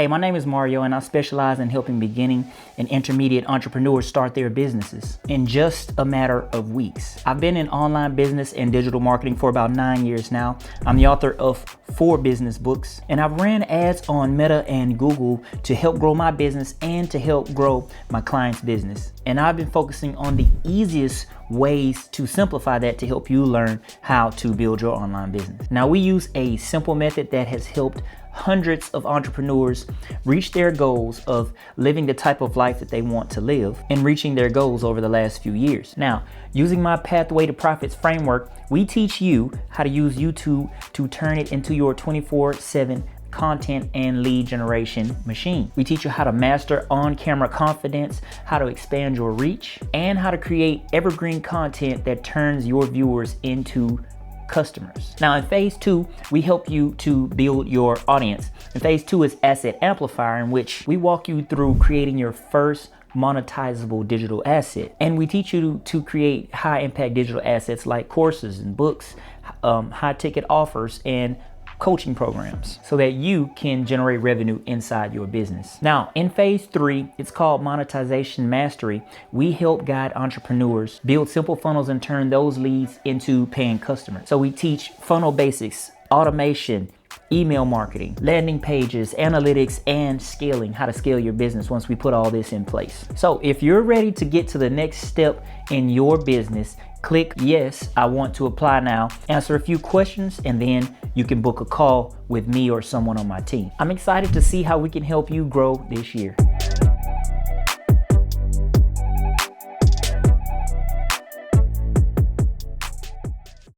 Hey, my name is Mario and I specialize in helping beginning and intermediate entrepreneurs start their businesses in just a matter of weeks. I've been in online business and digital marketing for about 9 years now. I'm the author of 4 business books, and I've ran ads on Meta and Google to help grow my business and to help grow my clients' business. And I've been focusing on the easiest ways to simplify that to help you learn how to build your online business. Now, we use a simple method that has helped hundreds of entrepreneurs reach their goals of living the type of life that they want to live and reaching their goals over the last few years. Now, using my Pathway to Profits framework, we teach you how to use YouTube to turn it into your 24/7 content and lead generation machine. We teach you how to master on-camera confidence, how to expand your reach, and how to create evergreen content that turns your viewers into customers. Now in phase 2, we help you to build your audience. And phase 2 is Asset Amplifier, in which we walk you through creating your first monetizable digital asset. And we teach you to create high impact digital assets like courses and books, high ticket offers, and coaching programs so that you can generate revenue inside your business. Now, in phase 3, it's called Monetization Mastery. We help guide entrepreneurs build simple funnels and turn those leads into paying customers. So we teach funnel basics, automation, email marketing, landing pages, analytics, and scaling, how to scale your business once we put all this in place. So if you're ready to get to the next step in your business, click yes, I want to apply now, answer a few questions, and then you can book a call with me or someone on my team. I'm excited to see how we can help you grow this year.